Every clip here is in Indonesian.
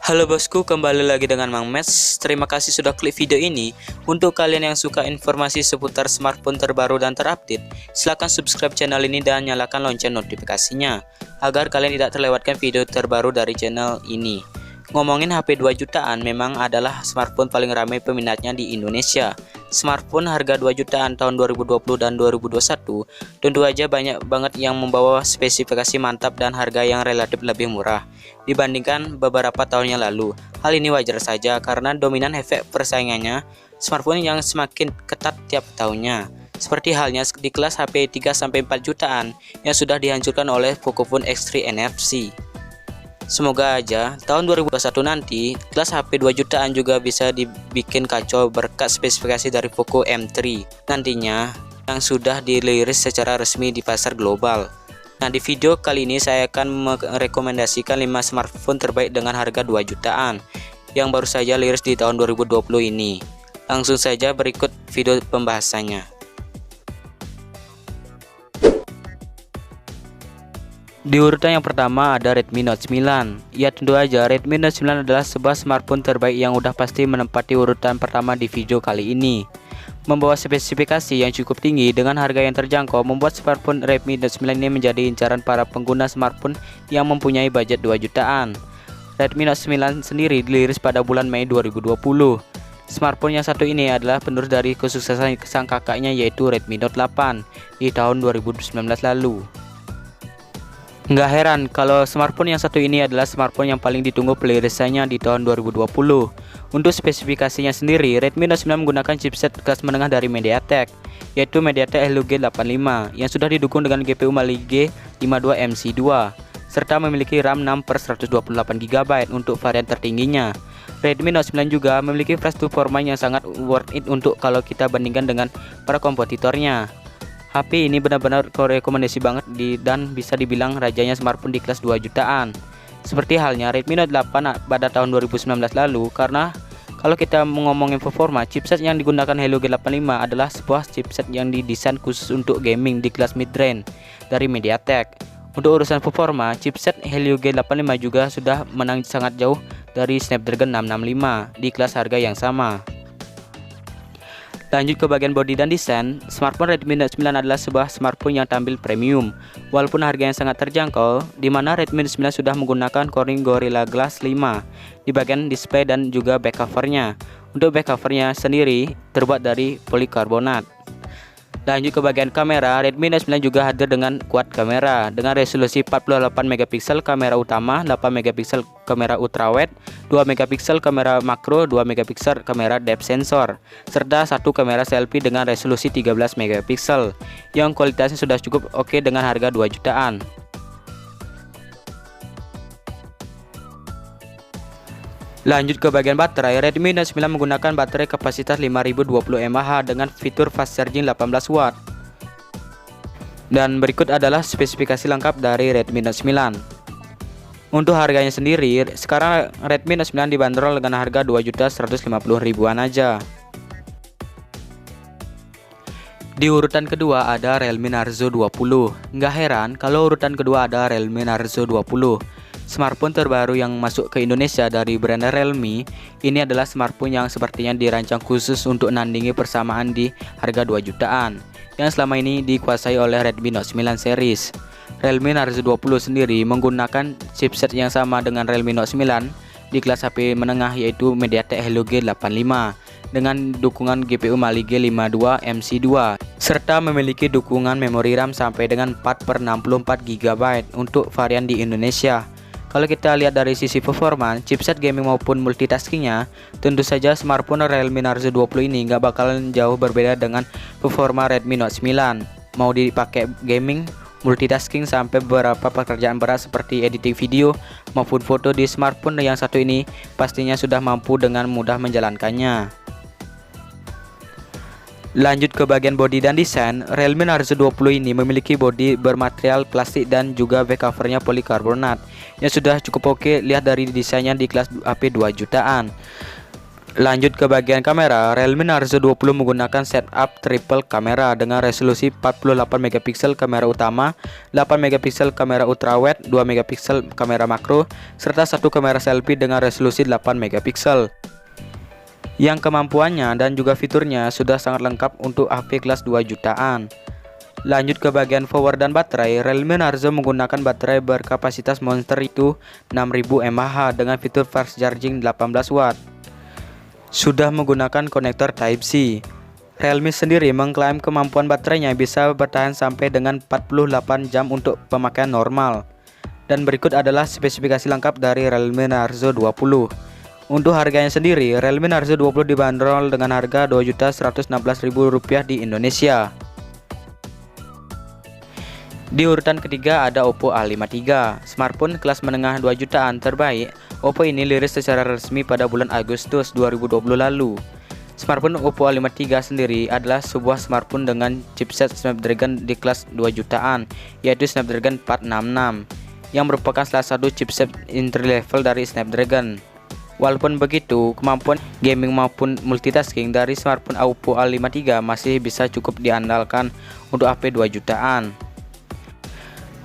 Halo bosku, kembali lagi dengan Mang Mes. Terima kasih sudah klik video ini. Untuk kalian yang suka informasi seputar smartphone terbaru dan terupdate, silahkan subscribe channel ini dan nyalakan lonceng notifikasinya, agar kalian tidak terlewatkan video terbaru dari channel ini. Ngomongin HP 2 jutaan, memang adalah smartphone paling ramai peminatnya di Indonesia. Smartphone harga 2 jutaan tahun 2020 dan 2021, tentu aja banyak banget yang membawa spesifikasi mantap dan harga yang relatif lebih murah dibandingkan beberapa tahun yang lalu. Hal ini wajar saja karena dominan efek persaingannya smartphone yang semakin ketat tiap tahunnya. Seperti halnya di kelas HP 3-4 jutaan yang sudah dihancurkan oleh Pocophone X3 NFC. Semoga aja tahun 2021 nanti kelas HP 2 jutaan juga bisa dibikin kacau berkat spesifikasi dari Poco M3 nantinya yang sudah dirilis secara resmi di pasar global. Nah, di video kali ini saya akan merekomendasikan 5 smartphone terbaik dengan harga 2 jutaan yang baru saja rilis di tahun 2020 ini. Langsung saja berikut video pembahasannya. Di urutan yang pertama ada Redmi Note 9. Ya tentu aja Redmi Note 9 adalah sebuah smartphone terbaik yang udah pasti menempati urutan pertama di video kali ini. Membawa spesifikasi yang cukup tinggi dengan harga yang terjangkau membuat smartphone Redmi Note 9 ini menjadi incaran para pengguna smartphone yang mempunyai budget 2 jutaan. Redmi Note 9 sendiri dirilis pada bulan Mei 2020. Smartphone yang satu ini adalah penerus dari kesuksesan sang kakaknya yaitu Redmi Note 8 di tahun 2019 lalu. Nggak heran kalau smartphone yang satu ini adalah smartphone yang paling ditunggu pelirisannya di tahun 2020. Untuk spesifikasinya sendiri, Redmi Note 9 menggunakan chipset kelas menengah dari MediaTek, yaitu MediaTek Helio G85 yang sudah didukung dengan GPU Mali G52 MC2, serta memiliki RAM 6/128 GB untuk varian tertingginya. Redmi Note 9 juga memiliki flash performa yang sangat worth it untuk kalau kita bandingkan dengan para kompetitornya. HP ini benar-benar rekomendasi banget dan bisa dibilang rajanya smartphone di kelas 2 jutaan. Seperti halnya Redmi Note 8 pada tahun 2019 lalu, karena kalau kita ngomongin performa, chipset yang digunakan Helio G85 adalah sebuah chipset yang didesain khusus untuk gaming di kelas mid-range dari MediaTek. Untuk urusan performa, chipset Helio G85 juga sudah menang sangat jauh dari Snapdragon 665 di kelas harga yang sama. Lanjut ke bagian bodi dan desain, smartphone Redmi Note 9 adalah sebuah smartphone yang tampil premium walaupun harga yang sangat terjangkau, di mana Redmi Note 9 sudah menggunakan Corning Gorilla Glass 5 di bagian display dan juga back covernya. Untuk back covernya sendiri terbuat dari polikarbonat. Lanjut ke bagian kamera, Redmi Note 9 juga hadir dengan quad kamera dengan resolusi 48 megapiksel kamera utama, 8 megapiksel kamera ultrawide, 2 megapiksel kamera makro, 2 megapiksel kamera depth sensor, serta satu kamera selfie dengan resolusi 13 megapiksel yang kualitasnya sudah cukup oke dengan harga 2 jutaan. Lanjut ke bagian baterai, Redmi Note 9 menggunakan baterai kapasitas 5020 mAh dengan fitur fast charging 18 watt. Dan berikut adalah spesifikasi lengkap dari Redmi Note 9. Untuk harganya sendiri, sekarang Redmi Note 9 dibanderol dengan harga 2.150.000-an aja. Di urutan kedua ada Realme Narzo 20. Nggak heran kalau urutan kedua ada Realme Narzo 20. Smartphone terbaru yang masuk ke Indonesia dari brand Realme ini adalah smartphone yang sepertinya dirancang khusus untuk nandingi persamaan di harga 2 jutaan yang selama ini dikuasai oleh Redmi Note 9 series. Realme Narzo 20 sendiri menggunakan chipset yang sama dengan Realme Note 9 di kelas HP menengah yaitu MediaTek Helio G85 dengan dukungan GPU Mali G52 MC2 serta memiliki dukungan memori RAM sampai dengan 4/64 GB untuk varian di Indonesia. Kalau kita lihat dari sisi performa, chipset gaming maupun multitaskingnya, tentu saja smartphone Realme Narzo 20 ini nggak bakalan jauh berbeda dengan performa Redmi Note 9. Mau dipakai gaming, multitasking sampai beberapa pekerjaan berat seperti editing video maupun foto di smartphone yang satu ini pastinya sudah mampu dengan mudah menjalankannya. Lanjut ke bagian bodi dan desain, Realme Narzo 20 ini memiliki bodi bermaterial plastik dan juga back covernya polikarbonat yang sudah cukup oke lihat dari desainnya di kelas HP 2 jutaan. Lanjut ke bagian kamera, Realme Narzo 20 menggunakan setup triple kamera dengan resolusi 48 megapiksel kamera utama, 8 megapiksel kamera ultrawide, 2 megapiksel kamera makro, serta satu kamera selfie dengan resolusi 8 megapiksel. Yang kemampuannya dan juga fiturnya sudah sangat lengkap untuk HP kelas 2 jutaan. Lanjut ke bagian power dan baterai, Realme Narzo menggunakan baterai berkapasitas monster itu 6000 mAh dengan fitur fast charging 18 watt. Sudah menggunakan konektor Type-C. Realme sendiri mengklaim kemampuan baterainya bisa bertahan sampai dengan 48 jam untuk pemakaian normal. Dan berikut adalah spesifikasi lengkap dari Realme Narzo 20. Untuk harganya sendiri, Realme Narzo 20 dibanderol dengan harga Rp2.116.000 di Indonesia. Di urutan ketiga ada Oppo A53, smartphone kelas menengah 2 jutaan terbaik. Oppo ini liris secara resmi pada bulan Agustus 2020 lalu. Smartphone Oppo A53 sendiri adalah sebuah smartphone dengan chipset Snapdragon di kelas 2 jutaan, yaitu Snapdragon 466, yang merupakan salah satu chipset entry level dari Snapdragon. Walaupun begitu, kemampuan gaming maupun multitasking dari smartphone Oppo A53 masih bisa cukup diandalkan untuk HP 2 jutaan.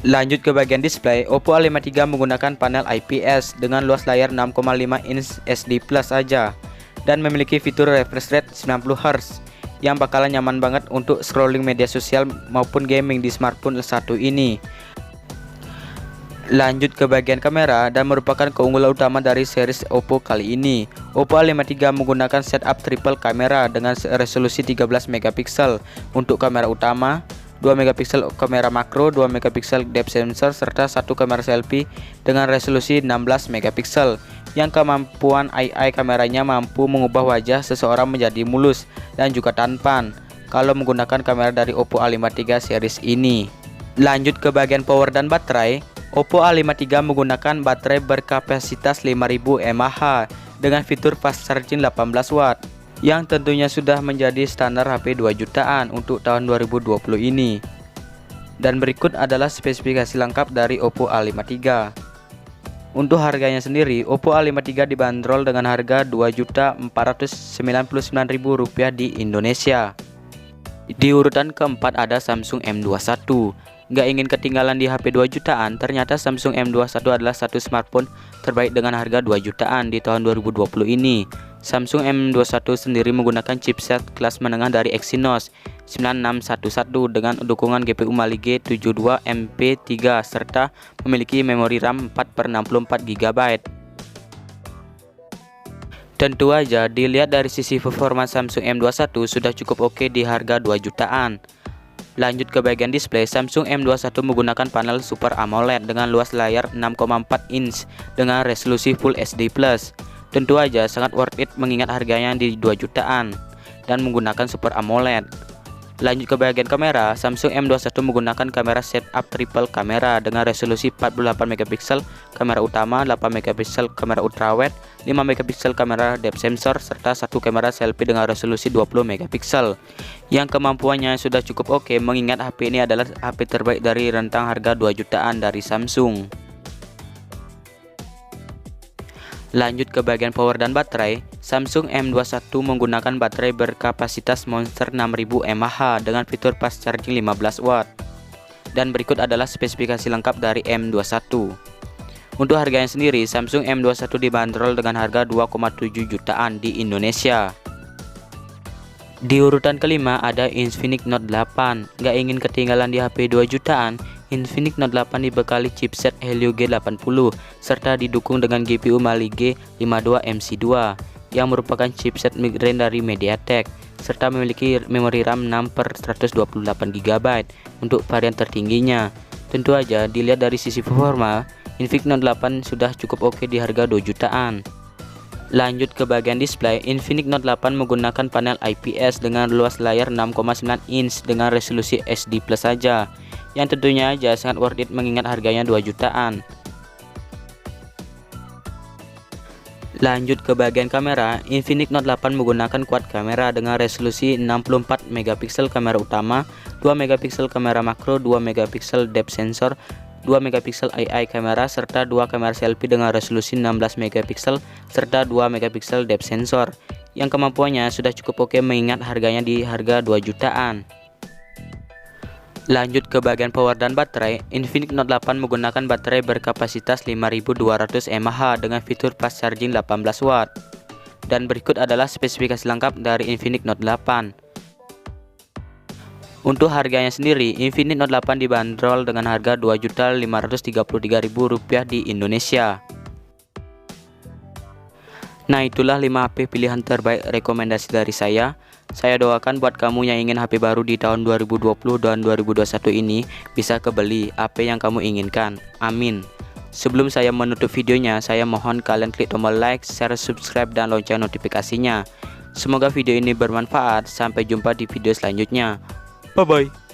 Lanjut ke bagian display, Oppo A53 menggunakan panel IPS dengan luas layar 6,5 inch SD Plus saja dan memiliki fitur refresh rate 90Hz yang bakalan nyaman banget untuk scrolling media sosial maupun gaming di smartphone satu ini. Lanjut ke bagian kamera dan merupakan keunggulan utama dari series Oppo kali ini. Oppo A53 menggunakan setup triple kamera dengan resolusi 13 megapiksel untuk kamera utama, 2 megapiksel kamera makro, 2 megapiksel depth sensor, serta satu kamera selfie dengan resolusi 16 megapiksel. Yang kemampuan AI kameranya mampu mengubah wajah seseorang menjadi mulus dan juga tampan kalau menggunakan kamera dari Oppo A53 series ini. Lanjut ke bagian power dan baterai, Oppo A53 menggunakan baterai berkapasitas 5000 mAh dengan fitur fast charging 18 watt. Yang tentunya sudah menjadi standar HP 2 jutaan untuk tahun 2020 ini. Dan berikut adalah spesifikasi lengkap dari Oppo A53. Untuk harganya sendiri, Oppo A53 dibanderol dengan harga Rp2.499.000 di Indonesia. Di urutan keempat ada Samsung M21. Nggak ingin ketinggalan di HP 2 jutaan, ternyata Samsung M21 adalah satu smartphone terbaik dengan harga 2 jutaan di tahun 2020 ini. Samsung M21 sendiri menggunakan chipset kelas menengah dari Exynos 9611 dengan dukungan GPU Mali G72 MP3 serta memiliki memori RAM 4/64 GB. Tentu aja dilihat dari sisi performa Samsung M21 sudah cukup oke di harga 2 jutaan. Lanjut ke bagian display, Samsung M21 menggunakan panel Super AMOLED dengan luas layar 6,4 inch dengan resolusi Full HD+. Tentu aja sangat worth it mengingat harganya di 2 jutaan dan menggunakan Super AMOLED. Lanjut ke bagian kamera, Samsung M21 menggunakan kamera setup triple kamera dengan resolusi 48 megapiksel kamera utama, 8 megapiksel kamera ultrawide, 5 megapiksel kamera depth sensor, serta satu kamera selfie dengan resolusi 20 megapiksel. Yang kemampuannya sudah cukup oke mengingat HP ini adalah HP terbaik dari rentang harga 2 jutaan dari Samsung. Lanjut ke bagian power dan baterai, Samsung M21 menggunakan baterai berkapasitas monster 6000 mAh dengan fitur fast charging 15 watt. Dan berikut adalah spesifikasi lengkap dari M21. Untuk harganya sendiri, Samsung M21 dibanderol dengan harga 2,7 jutaan di Indonesia. Di urutan kelima ada Infinix Note 8. Nggak ingin ketinggalan di HP 2 jutaan, Infinix Note 8 dibekali chipset Helio G80 serta didukung dengan GPU Mali G52 MC2 yang merupakan chipset mid-range dari MediaTek serta memiliki memori RAM 6/128 GB untuk varian tertingginya. Tentu aja dilihat dari sisi performa, Infinix Note 8 sudah cukup oke di harga 2 jutaan. Lanjut ke bagian display, Infinix Note 8 menggunakan panel IPS dengan luas layar 6,9 inch dengan resolusi HD+ saja, yang tentunya aja sangat worth it mengingat harganya 2 jutaan. Lanjut ke bagian kamera, Infinix Note 8 menggunakan quad kamera dengan resolusi 64 megapiksel kamera utama, 2 megapiksel kamera makro, 2 megapiksel depth sensor, 2 2 megapiksel AI kamera serta 2 kamera selfie dengan resolusi 16 megapiksel serta 2 megapiksel depth sensor yang kemampuannya sudah cukup oke mengingat harganya di harga 2 jutaan. Lanjut ke bagian power dan baterai, Infinix Note 8 menggunakan baterai berkapasitas 5200 mAh dengan fitur fast charging 18 watt. Dan berikut adalah spesifikasi lengkap dari Infinix Note 8. Untuk harganya sendiri, Infinix Note 8 dibanderol dengan harga Rp2.533.000 di Indonesia. Nah, itulah 5 HP pilihan terbaik rekomendasi dari saya. Saya doakan buat kamu yang ingin HP baru di tahun 2020 dan 2021 ini bisa kebeli HP yang kamu inginkan. Amin. Sebelum saya menutup videonya, saya mohon kalian klik tombol like, share, subscribe, dan lonceng notifikasinya. Semoga video ini bermanfaat. Sampai jumpa di video selanjutnya. Bye-bye.